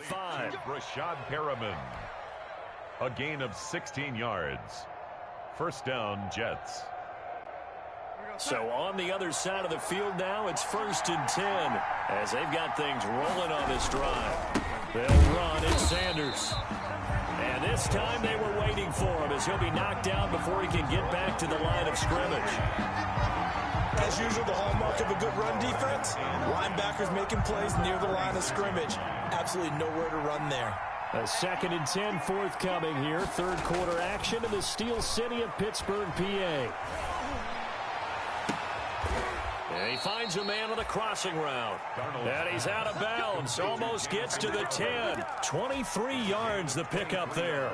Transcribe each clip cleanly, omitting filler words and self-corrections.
5. Rashad Perriman. A gain of 16 yards. First down, Jets. So on the other side of the field now, it's 1st and 10 as they've got things rolling on this drive. They'll run. It's Sanders. And this time they were waiting for him as he'll be knocked down before he can get back to the line of scrimmage. As usual, the hallmark of a good run defense, linebackers making plays near the line of scrimmage. Absolutely nowhere to run there. A 2nd and 10 forthcoming here. Third quarter action in the Steel City of Pittsburgh, PA. And he finds a man on the crossing route. And he's out of bounds. Almost gets to the 10. 23 yards the pickup there.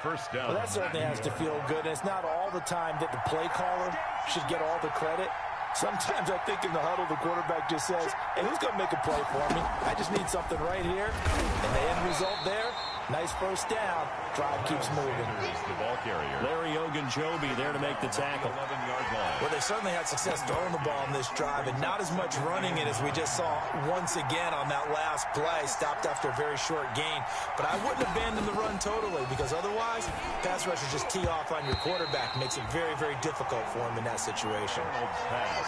First down. Well, that certainly has to feel good. It's not all the time that the play caller should get all the credit. Sometimes I think in the huddle, the quarterback just says, hey, who's going to make a play for me? I just need something right here. And the end result there, nice first down. Drive keeps moving. The ball carrier. Larry Ogunjobi there to make the tackle. 11-yard line. Well, they certainly had success throwing the ball in this drive and not as much running it as we just saw once again on that last play. Stopped after a very short gain. But I wouldn't abandon the run totally because otherwise, pass rushers just tee off on your quarterback. Makes it very, very difficult for him in that situation.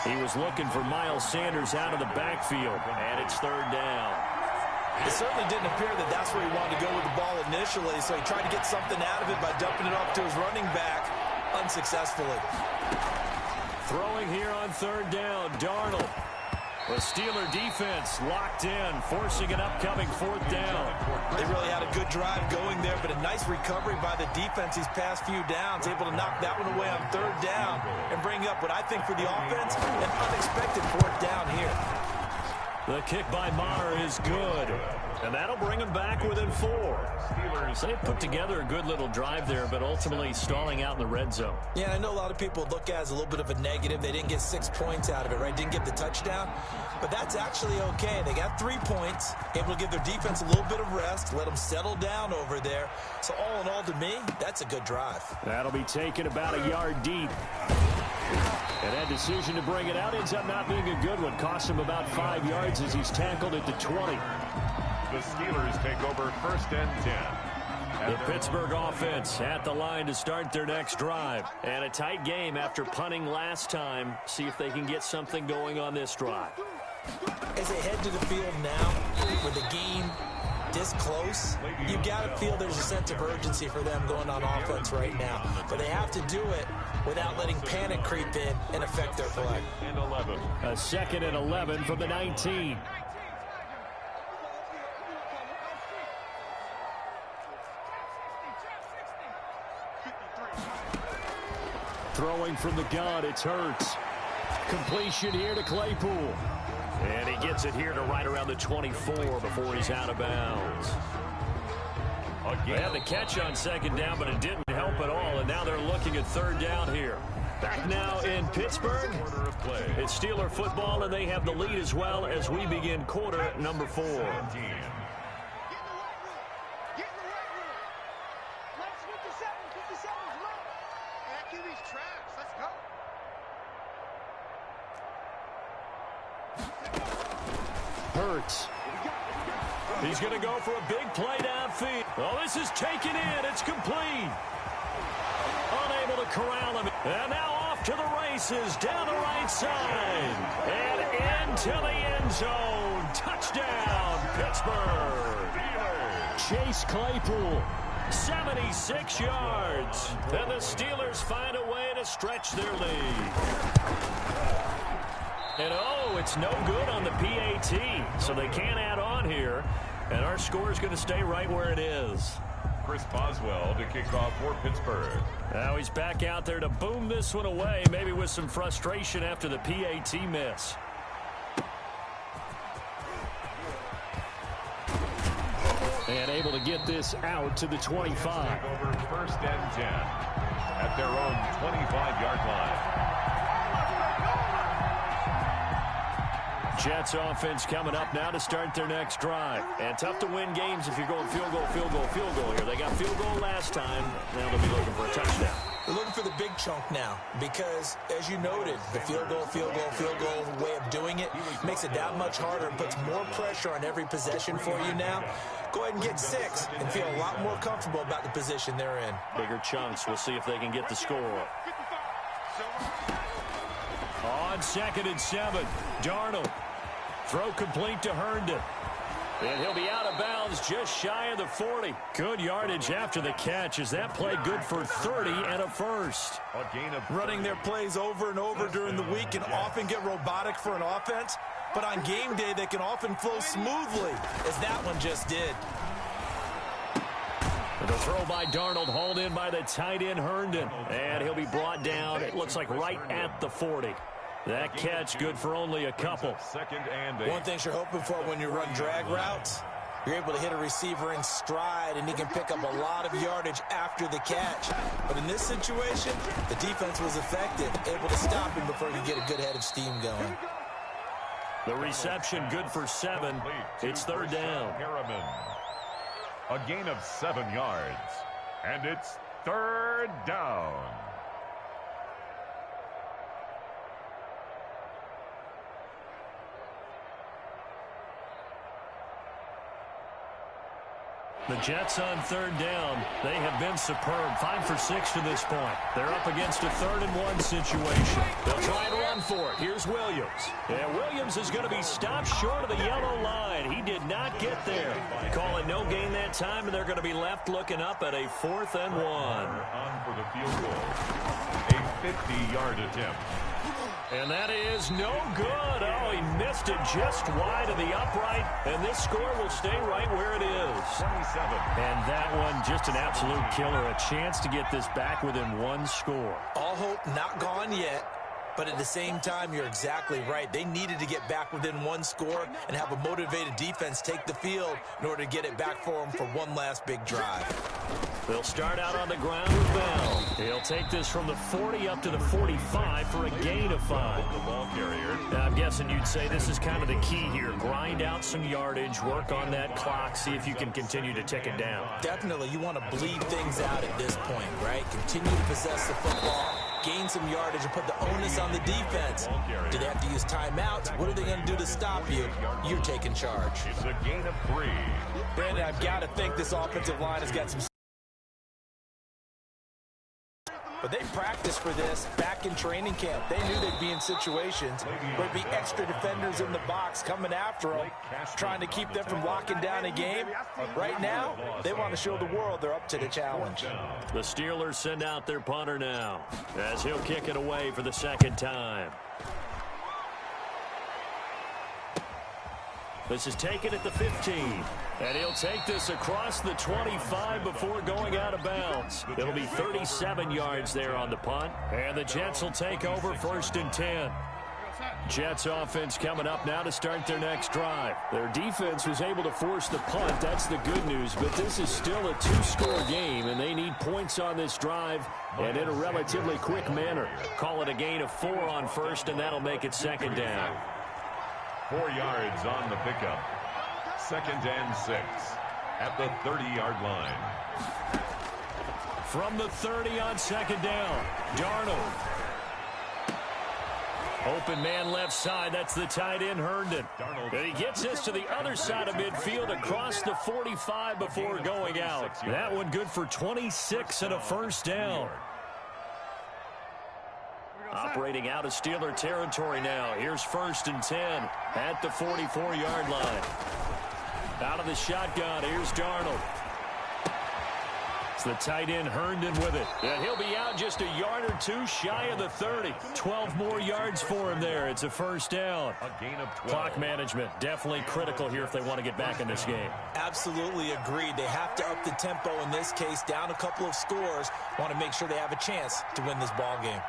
He was looking for Miles Sanders out of the backfield, and it's 3rd down. It certainly didn't appear that that's where he wanted to go with the ball initially, so he tried to get something out of it by dumping it off to his running back unsuccessfully. Throwing here on 3rd down, Darnold. The Steeler defense locked in, forcing an upcoming 4th down. They really had a good drive going there, but a nice recovery by the defense these past few downs, able to knock that one away on 3rd down and bring up what I think for the offense, an unexpected 4th down here. The kick by Maher is good, and that'll bring him back within 4. So they put together a good little drive there, but ultimately stalling out in the red zone. Yeah, I know a lot of people look at it as a little bit of a negative. They didn't get 6 points out of it, right? Didn't get the touchdown. But that's actually okay. They got 3 points, able to give their defense a little bit of rest, let them settle down over there. So all in all, to me, that's a good drive. That'll be taken about a yard deep. And that decision to bring it out ends up not being a good one. Costs him about 5 yards as he's tackled at the 20. The Steelers take over 1st and 10. The Pittsburgh offense at the line to start their next drive. And a tight game after punting last time. See if they can get something going on this drive. As they head to the field now, with the game this close, you got to feel there's a sense of urgency for them going on offense right now. But they have to do it without letting panic creep in and affect their play. And 11. A 2nd and 11 from the 19. Throwing from the gun, it's Hurts. Completion here to Claypool. And he gets it here to right around the 24 before he's out of bounds. They had the catch on 2nd down, but it didn't help at all, and now they're looking at 3rd down here. Back now in Pittsburgh, it's Steeler football, and they have the lead as well as we begin quarter number 4. Hurts. He's going to go for a big play downfield. Oh, this is taken in. It's complete. Unable to corral him. And now off to the races down the right side. And into the end zone. Touchdown, Pittsburgh. Chase Claypool, 76 yards. And the Steelers find a way to stretch their lead. And oh, it's no good on the PAT, so they can't add on here. And our score is going to stay right where it is. Chris Boswell to kick off for Pittsburgh. Now he's back out there to boom this one away, maybe with some frustration after the PAT miss. And able to get this out to the 25. Over 1st and 10 at their own 25-yard line. Jets offense coming up now to start their next drive. And tough to win games if you're going field goal, field goal, field goal here. They got field goal last time. Now they'll be looking for a touchdown. They're looking for the big chunk now because, as you noted, the field goal way of doing it makes it that much harder and puts more pressure on every possession for you now. Go ahead and get 6 and feel a lot more comfortable about the position they're in. Bigger chunks. We'll see if they can get the score. On 2nd and 7, Darnold. Throw complete to Herndon. And he'll be out of bounds just shy of the 40. Good yardage after the catch. Is that play good for 30 and a first? Running their plays over and over during the week can often get robotic for an offense, but on game day they can often flow smoothly, as that one just did. The throw by Darnold, hauled in by the tight end Herndon. And he'll be brought down, it looks like right at the 40. That catch good for only a couple. One thing you're hoping for when you run drag routes, you're able to hit a receiver in stride, and he can pick up a lot of yardage after the catch. But in this situation, the defense was effective, able to stop him before he could get a good head of steam going. The reception good for 7. It's 3rd down. A gain of 7 yards. And it's 3rd down. The Jets on 3rd down. They have been superb. 5 for 6 to this point. They're up against a 3rd and 1 situation. They'll try and run for it. Here's Williams. And Williams is going to be stopped short of the yellow line. He did not get there. Calling no gain that time, and they're going to be left looking up at a 4th and 1. On for the field goal. A 50-yard attempt. And that is no good. Oh, he missed it just wide of the upright. And this score will stay right where it is. 27. And that one just an absolute killer. A chance to get this back within 1 score. All hope not gone yet. But at the same time, you're exactly right. They needed to get back within 1 score and have a motivated defense take the field in order to get it back for them for one last big drive. They'll start out on the ground with Bell. He'll take this from the 40 up to the 45 for a gain of 5. The ball carrier. Now, I'm guessing you'd say this is kind of the key here. Grind out some yardage, work on that clock, see if you can continue to tick it down. Definitely, you want to bleed things out at this point, right? Continue to possess the football, gain some yardage, and put the onus on the defense. Do they have to use timeouts? What are they going to do to stop you? You're taking charge. It's a gain of 3. Brandon, I've got to think this offensive line has got some... But they practiced for this back in training camp. They knew they'd be in situations where there'd be extra defenders in the box coming after them, trying to keep them from locking down a game. Right now, they want to show the world they're up to the challenge. The Steelers send out their punter now, as he'll kick it away for the 2nd time. This is taken at the 15. And he'll take this across the 25 before going out of bounds. It'll be 37 yards there on the punt. And the Jets will take over 1st and 10. Jets offense coming up now to start their next drive. Their defense was able to force the punt. That's the good news. But this is still a 2-score game, and they need points on this drive and in a relatively quick manner. Call it a gain of 4 on 1st, and that'll make it 2nd down. 4 yards on the pickup. 2nd and 6 at the 30-yard line. From the 30 on 2nd down, Darnold. Open man left side. That's the tight end, Herndon. And he gets this to the other side of midfield across the 45 before going out. That one good for 26 and a 1st down. Operating out of Steeler territory now. Here's 1st and 10 at the 44-yard line. Out of the shotgun, here's Darnold. It's the tight end Herndon with it. And he'll be out just a yard or 2 shy of the 30. 12 more yards for him there. It's a 1st down. A gain of 12. Clock management definitely critical here if they want to get back in this game. Absolutely agreed. They have to up the tempo in this case, down a couple of scores. Want to make sure they have a chance to win this ball game.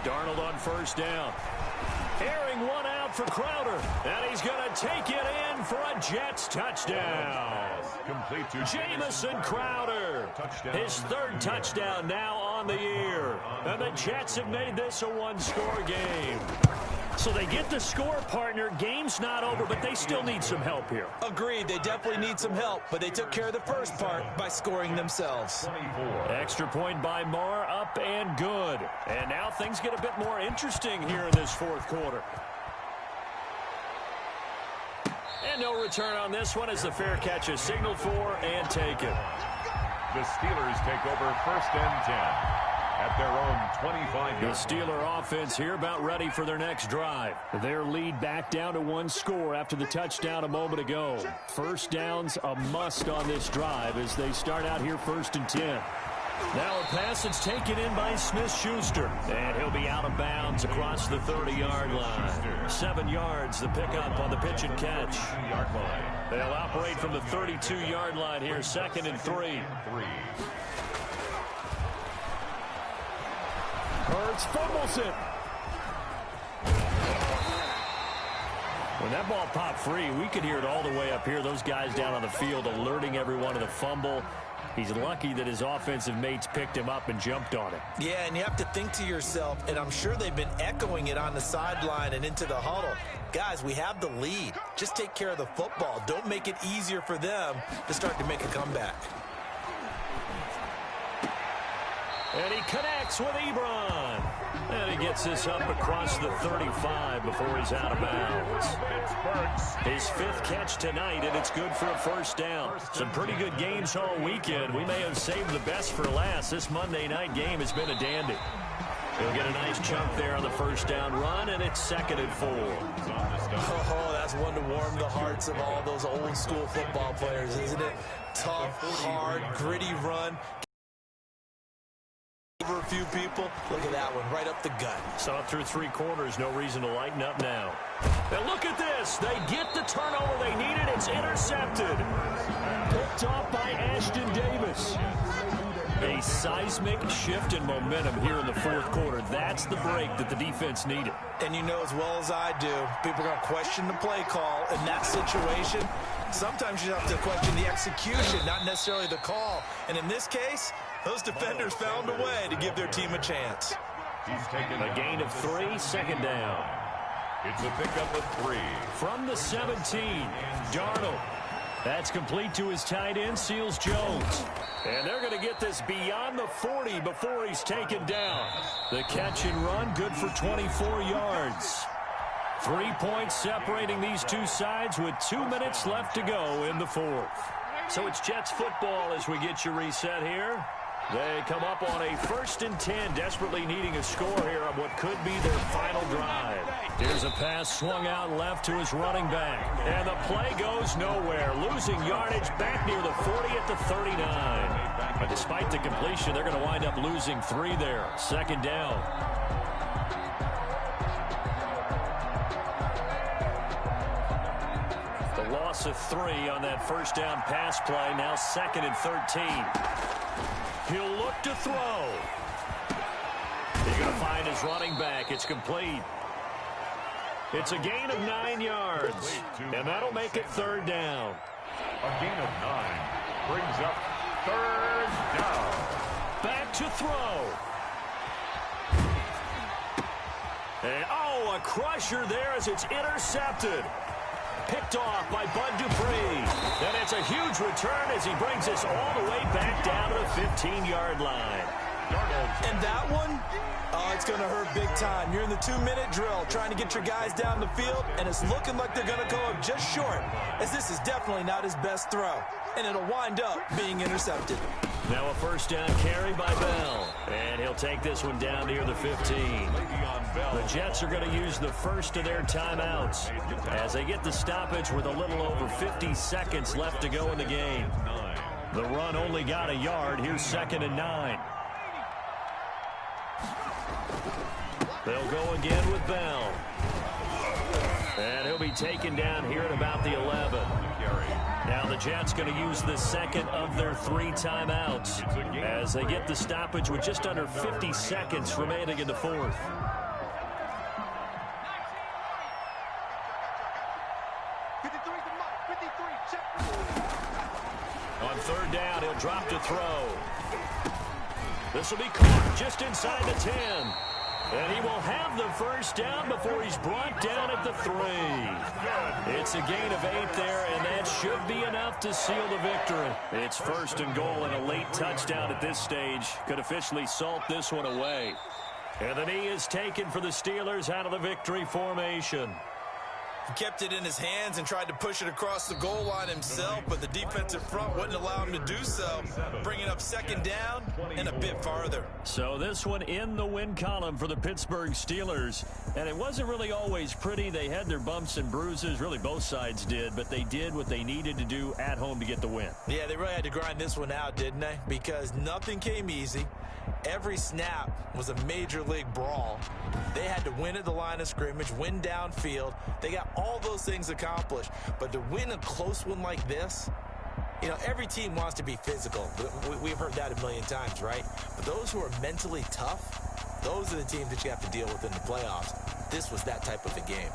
Darnold on 1st down. Airing one out out for Crowder. And he's going to take it in for a Jets touchdown. Complete to Jamison Crowder. His third touchdown now on the year. And the Jets have made this a one-score game. So they get the score, partner. Game's not over, but they still need some help here. Agreed. They definitely need some help, but they took care of the first part by scoring themselves. 24. Extra point by Marr, up and good. And now things get a bit more interesting here in this fourth quarter. And no return on this one as the fair catch is signaled for and taken. The Steelers take over 1st and 10. At their own 25-yard. The Steeler offense here about ready for their next drive. Their lead back down to one score after the touchdown a moment ago. First down's a must on this drive as they start out here 1st and 10. Now a pass that's taken in by Smith-Schuster. And he'll be out of bounds across the 30-yard line. 7 yards the pickup on the pitch and catch. They'll operate from the 32-yard line here, 2nd and 3. Hurts fumbles it. When that ball popped free, we could hear it all the way up here. Those guys down on the field alerting everyone of the fumble. He's lucky that his offensive mates picked him up and jumped on it. Yeah, and you have to think to yourself, and I'm sure they've been echoing it on the sideline and into the huddle. Guys, we have the lead. Just take care of the football. Don't make it easier for them to start to make a comeback. And he connects with Ebron. And he gets this up across the 35 before he's out of bounds. His 5th catch tonight, and it's good for a first down. Some pretty good games all weekend. We may have saved the best for last. This Monday night game has been a dandy. He'll get a nice chunk there on the first down run, and it's 2nd and 4. Oh, that's one to warm the hearts of all those old school football players, isn't it? Tough, hard, gritty run. Over a few people. Look at that one, right up the gut. Saw through 3 quarters, no reason to lighten up now. And look at this. They get the turnover they needed. It's intercepted. Picked off by Ashton Davis. A seismic shift in momentum here in the fourth quarter. That's the break that the defense needed. And you know as well as I do, people are going to question the play call in that situation. Sometimes you have to question the execution, not necessarily the call. And in this case, those defenders found a way to give their team a chance. He's taken a gain of 3, 2nd down. It's a pickup of 3. From the 17, Darnold. That's complete to his tight end, Seals Jones. And they're going to get this beyond the 40 before he's taken down. The catch and run, good for 24 yards. 3 points separating these two sides with 2 minutes left to go in the fourth. So it's Jets football as we get you reset here. They come up on a 1st and 10, desperately needing a score here on what could be their final drive. Here's a pass swung out left to his running back. And the play goes nowhere, losing yardage back near the 40 at the 39. But despite the completion, they're going to wind up losing 3 there. 2nd down. The loss of 3 on that first down pass play, now 2nd and 13. He'll look to throw. He's going to find his running back. It's complete. It's a gain of 9 yards, and that'll make it 3rd down. A gain of 9 brings up 3rd down. Back to throw. And, oh, a crusher there as it's intercepted. Picked off by Bud Dupree. And it's a huge return as he brings us all the way back down to the 15-yard line. And that one, oh, it's going to hurt big time. You're in the 2-minute drill trying to get your guys down the field, and it's looking like they're going to go up just short, as this is definitely not his best throw. And it'll wind up being intercepted. Now a first down carry by Bell. And he'll take this one down near the 15. The Jets are going to use the first of their timeouts as they get the stoppage with a little over 50 seconds left to go in the game. The run only got a yard. Here's 2nd and 9. They'll go again with Bell. And he'll be taken down here at about the 11. Now the Jets going to use the 2nd of their 3 timeouts as they get the stoppage with just under 50 seconds remaining in the 4th. On third down, he'll drop to throw. This will be caught just inside the 10. And he will have the first down before he's brought down at the 3. It's a gain of 8 there, and that should be enough to seal the victory. It's first and goal, and a late touchdown at this stage could officially salt this one away. And the knee is taken for the Steelers out of the victory formation. He kept it in his hands and tried to push it across the goal line himself, but the defensive front wouldn't allow him to do so, bringing up second down and a bit farther. So this one in the win column for the Pittsburgh Steelers. And it wasn't really always pretty. They had their bumps and bruises. Really, both sides did. But they did what they needed to do at home to get the win. Yeah, they really had to grind this one out, didn't they? Because nothing came easy. Every snap was a major league brawl. They had to win at the line of scrimmage, win downfield. They got all those things accomplished. But to win a close one like this, you know, every team wants to be physical. We've heard that a million times, right? But those who are mentally tough, those are the teams that you have to deal with in the playoffs. This was that type of a game.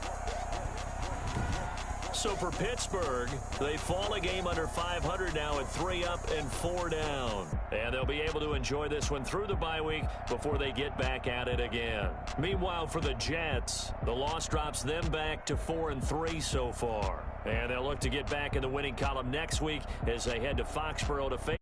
So for Pittsburgh, they fall a game under 500 now at 3 up and 4 down. And they'll be able to enjoy this one through the bye week before they get back at it again. Meanwhile, for the Jets, the loss drops them back to 4-3 so far. And they'll look to get back in the winning column next week as they head to Foxborough to face